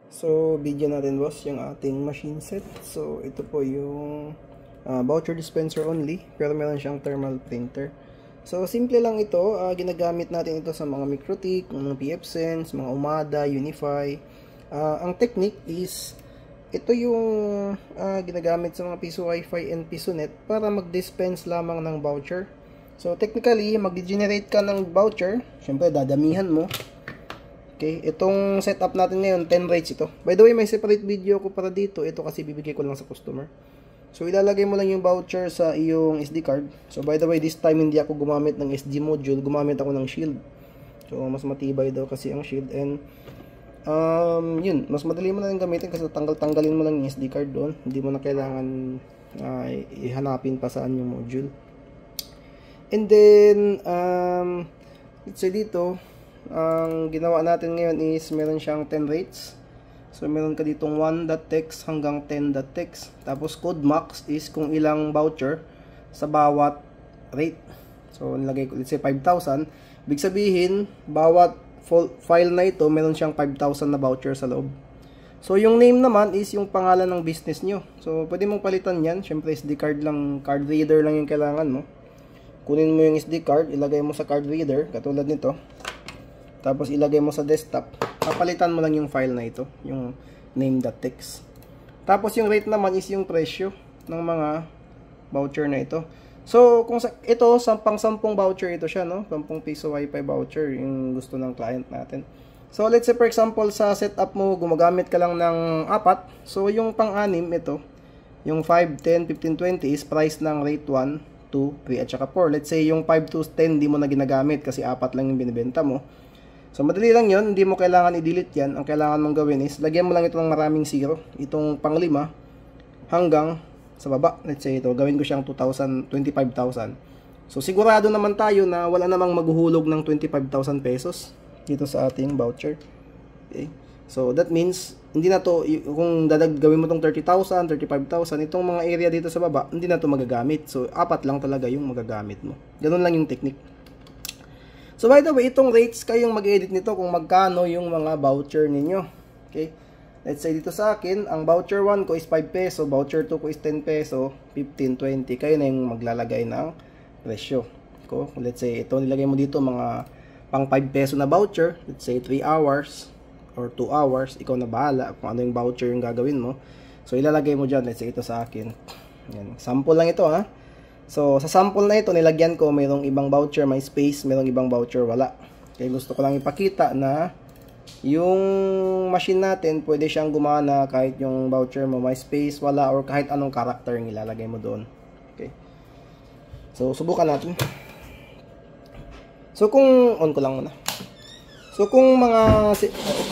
So, video natin boss, yung ating machine set. So, ito po yung voucher dispenser only, pero meron siyang thermal printer. So, simple lang ito. Ginagamit natin ito sa mga Mikrotik, mga PFSense, mga Umada, Unify. Ang technique is, ito yung ginagamit sa mga Piso Wi-Fi and PisoNet para mag-dispense lamang ng voucher. So, technically, mag-generate ka ng voucher. Siyempre, dadamihan mo. Okay, itong setup natin ngayon, 10 rates ito. By the way, may separate video ko para dito. Ito kasi bibigay ko lang sa customer. So, ilalagay mo lang yung voucher sa iyong SD card. So, by the way, this time hindi ako gumamit ng SD module. Gumamit ako ng shield. So, mas matibay daw kasi ang shield. And, yun, mas madali mo na lang gamitin kasi tanggalin mo lang yung SD card doon. Hindi mo na kailangan ihanapin pa saan yung module. And then, let's say dito, ang ginawa natin ngayon is meron siyang 10 rates. So meron ka ditong 1.text hanggang 10.text. Tapos code max is kung ilang voucher sa bawat rate. So nilagay ko, let's say 5,000. Ibig sabihin, bawat file na ito meron siyang 5,000 na voucher sa loob. So yung name naman is yung pangalan ng business nyo. So pwede mong palitan yan. Syempre SD card lang, card reader lang yung kailangan mo. Kunin mo yung SD card, ilagay mo sa card reader, katulad nito. Tapos ilagay mo sa desktop. Papalitan mo lang yung file na ito, yung name.txt. Tapos yung rate naman is yung presyo ng mga voucher na ito. So kung ito pang 10 voucher ito siya, no? 10 piso Wi-Fi voucher yung gusto ng client natin. So let's say for example sa setup mo gumagamit ka lang ng 4. So yung pang-6 ito, yung 5, 10, 15, 20 is price ng rate 1, 2, 3 at saka 4. Let's say yung 5 to 10 di mo na ginagamit kasi 4 lang yung binibenta mo. So, madali lang yun. Hindi mo kailangan i-delete yan. Ang kailangan mong gawin is, lagyan mo lang ito ng maraming zero. Itong pang 5 hanggang sa baba. Let's say ito, gawin ko siyang 2,000, 25,000. So, sigurado naman tayo na wala namang maghuhulog ng 25,000 pesos dito sa ating voucher. Okay? So, that means, hindi na to, kung gawin mo itong 30,000, 35,000, itong mga area dito sa baba, hindi na to magagamit. So, 4 lang talaga yung magagamit mo. Ganun lang yung technique. So by the way, itong rates kayong mag-edit nito kung magkano yung mga voucher ninyo. Okay? Let's say dito sa akin, ang voucher 1 ko is 5 peso, voucher 2 ko is 10 peso, 15, 20. Kayo na yung maglalagay ng presyo. Let's say ito nilagay mo dito mga pang 5 peso na voucher, let's say 3 hours or 2 hours, ikaw na bahala kung ano yung voucher yung gagawin mo. So ilalagay mo dyan, let's say ito sa akin. Yan. Sample lang ito ha. So, sa sample na ito, nilagyan ko, mayroong ibang voucher, may space, mayroong ibang voucher, wala. Kaya gusto ko lang ipakita na yung machine natin, pwede siyang gumana kahit yung voucher mo, may space, wala, or kahit anong character yung ilalagay mo doon. Okay. So, subukan natin. So, kung, on ko lang muna. So, kung mga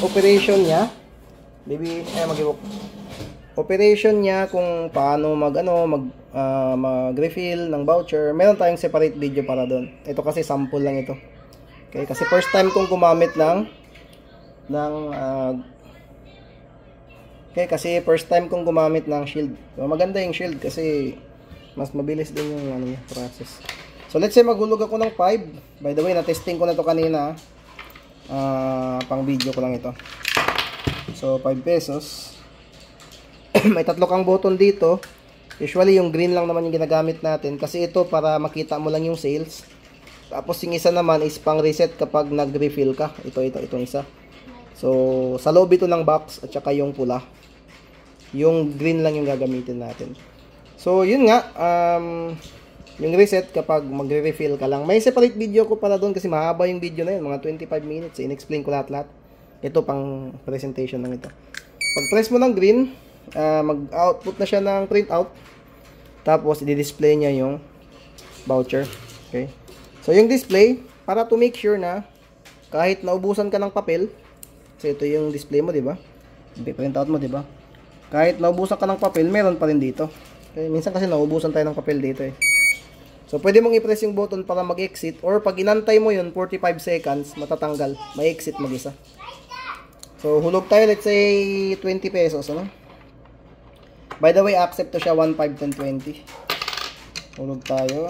operation niya, operation niya kung paano mag-refill ng voucher, meron tayong separate video para doon. Ito kasi sample lang ito. Okay, kasi first time kong gumamit ng shield. So, maganda yung shield kasi mas mabilis din yung process. So let's say maghulog ako ng 5. By the way, na-testing ko na to kanina. Pang video ko lang ito. So 5 pesos. May 3 kang button dito. Usually yung green lang naman yung ginagamit natin kasi ito para makita mo lang yung sales. Tapos yung isa naman is pang reset kapag nag-refill ka. Itong isa. So sa loob ito ng box at saka yung pula. Yung green lang yung gagamitin natin. So yun nga, yung reset kapag magre-refill ka lang. May separate video ko para doon kasi mahaba yung video na yun, mga 25 minutes. In-explain ko lahat-lahat. Ito pang presentation lang ito. Pag press mo ng green, mag-output na siya ng printout. Tapos, i-display niya yung voucher. Okay? So, yung display, para to make sure na kahit naubusan ka ng papel, kasi ito yung display mo, diba? Printout mo, diba? Kahit naubusan ka ng papel, meron pa rin dito. Okay? Minsan kasi naubusan tayo ng papel dito eh. So, pwede mong i-press yung button para mag-exit. Or, pag inantay mo yun, 45 seconds, matatanggal. May exit mag-isa. So, hulog tayo, let's say, 20 pesos, ano? By the way, accept to siya 1, 5, 10, 20. Hulog tayo.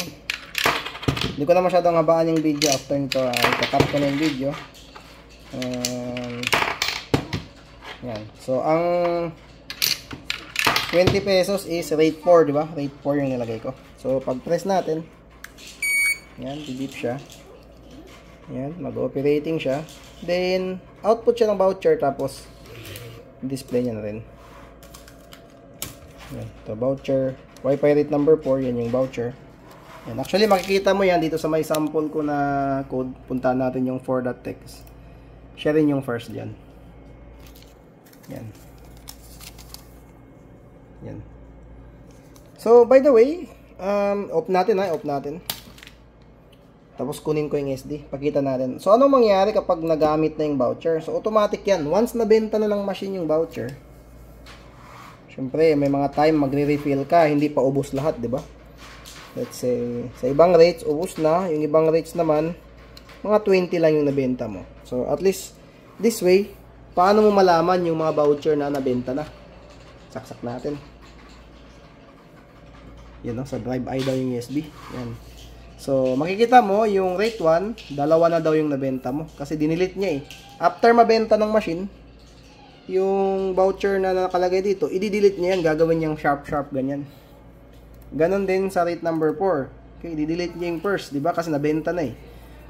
Hindi ko na masyadong habaan yung video after nito. Itatap ko na yung video. Yan. So, ang 20 pesos is rate 4, di ba? Rate 4 yung nilagay ko. So, pag press natin, yan, bibip siya. Yan, mag-operating siya. Then, output siya ng voucher, tapos display niya na rin. Yan, ito, voucher. Wi-Fi rate number 4, yan yung voucher. Yan. Actually, makikita mo yan dito sa may sample ko na code. Puntahan natin yung 4.text. Siya rin yung first dyan. Yan. Yan. So, by the way, off natin ha, off natin. Tapos kunin ko yung SD, pakita natin. So, anong mangyayari kapag nagamit na yung voucher? So, automatic yan. Once nabenta na ng machine yung voucher, syempre, may mga time magre-refill ka, hindi pa ubos lahat, di ba? Let's say, sa ibang rates, ubos na. Yung ibang rates naman, mga 20 lang yung nabenta mo. So, at least, this way, paano mo malaman yung mga voucher na nabenta na? Saksak natin. Yan, no? Sa drive I daw yung USB. Yan. So, makikita mo, yung rate 1, dalawa na daw yung nabenta mo. Kasi dinilit niya eh. After mabenta ng machine, yung voucher na nakalagay dito, i-delete niya yan. Gagawin niyang sharp-sharp, ganyan. Ganon din sa rate number 4. Okay, i-delete niya yung first, diba? Kasi nabenta na eh.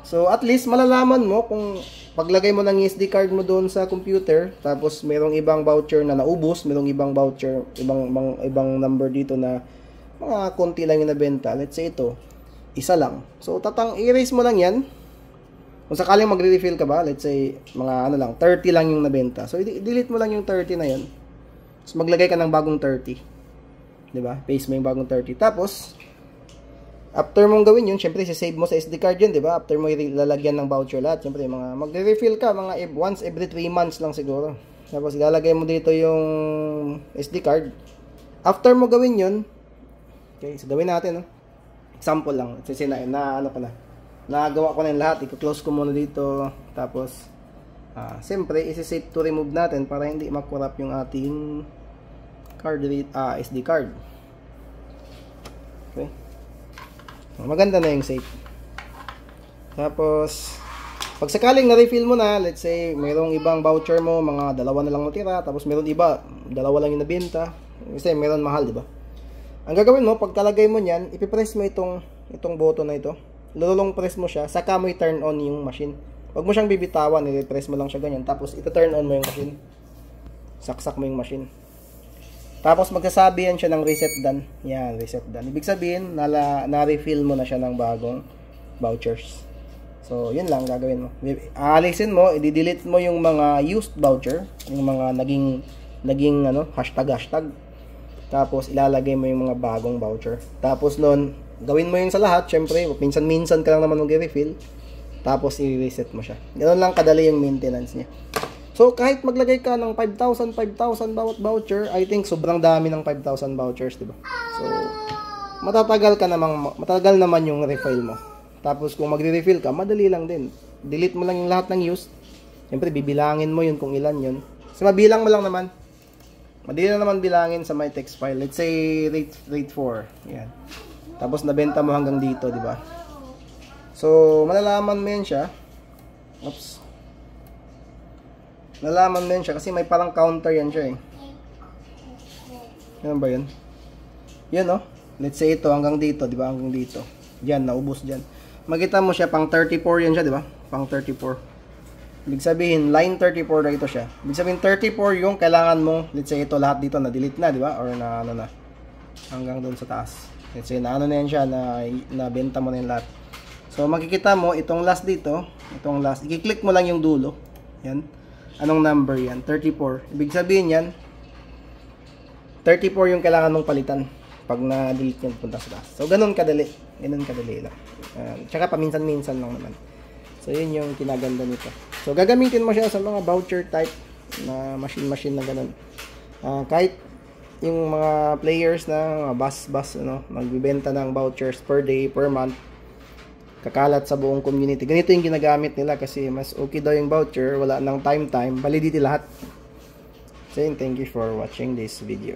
So, at least, malalaman mo kung paglagay mo ng SD card mo doon sa computer, tapos merong ibang voucher na naubos, merong ibang voucher, ibang number dito na mga konti lang yung nabenta. Let's say ito, isa lang. So, i-erase mo lang yan. Kung sakaling magre-refill ka ba, let's say, mga 30 lang yung nabenta. So, i-delete mo lang yung 30 na yan. So, maglagay ka ng bagong 30. Diba? Paste mo yung bagong 30. Tapos, after mong gawin yun, syempre, save mo sa SD card yun, diba? After mo ilalagyan ng voucher lahat, syempre, magre-refill ka, once every 3 months lang siguro. Tapos, ilalagay mo dito yung SD card. After mo gawin yun, okay, so gawin natin, no? Example lang. Kasi nagawa ko na yung lahat. I-close ko muna dito. Tapos, siyempre, isi-save to remove natin para hindi makurap yung ating SD card. Okay. Maganda na yung save. Tapos, pag sakaling na-refill mo na, let's say, mayroong ibang voucher mo, mga 2 na lang natira. Tapos, mayroon iba, 2 lang yung nabenta. Kasi mayroon mahal, diba? Ang gagawin mo, pagkalagay mo niyan, ipipress mo itong button na ito. Lulong press mo siya, saka mo i-turn on yung machine. Huwag mo siyang bibitawan, i-press mo lang siya ganyan. Tapos, ito-turn on mo yung machine. Saksak mo yung machine. Tapos, magsasabi yan siya ng reset done. Yan, reset done. Ibig sabihin, na-refill mo na siya ng bagong vouchers. So, yun lang gagawin mo. Aalisin mo, i-delete mo yung mga used voucher, yung mga naging hashtag. Tapos, ilalagay mo yung mga bagong voucher. Tapos nun, gawin mo yun sa lahat. Syempre, minsan-minsan ka lang naman mag-refill. Tapos, i-reset mo siya. Ganoon lang kadali yung maintenance niya. So, kahit maglagay ka ng 5,000 bawat voucher, I think sobrang dami ng 5,000 vouchers, diba? So, matagal naman yung refill mo. Tapos, kung magre-refill ka, madali lang din. Delete mo lang yung lahat ng used. Syempre, bibilangin mo yun kung ilan yun. Kasi mabilang mo lang naman. Madali na naman bilangin sa my text file. Let's say rate 4. Yan. Tapos nabenta mo hanggang dito, di ba? So, malalaman mo yan siya. Oops. Malalaman mo yan siya kasi may parang counter yan siya eh. Ano ba yun? Yan oh. Let's say ito hanggang dito, di ba? Hanggang dito. Diyan, naubos diyan. Makita mo siya pang 34 yan siya, di ba? Pang 34. Ibig sabihin, line 34 na ito siya. Ibig sabihin, 34 yung kailangan mo. Let's say, ito lahat dito na-delete na, di ba? Or na hanggang doon sa taas. Let's say, na yan siya, na-benta mo na yung lahat. So, makikita mo, itong last dito, itong last, i-click mo lang yung dulo. Yan. Anong number yan? 34. Ibig sabihin yan, 34 yung kailangan mong palitan pag na-delete yan punta sa taas. So, ganun kadali. Ganun kadali lang. Tsaka paminsan-minsan lang naman. So, yun yung kinaganda nito. So, gagamitin mo siya sa mga voucher type na machine na ganun. Kahit yung mga players na bus, magbibenta ng vouchers per day, per month, kakalat sa buong community. Ganito yung ginagamit nila kasi mas okay daw yung voucher, wala nang time, validity lahat. So, thank you for watching this video.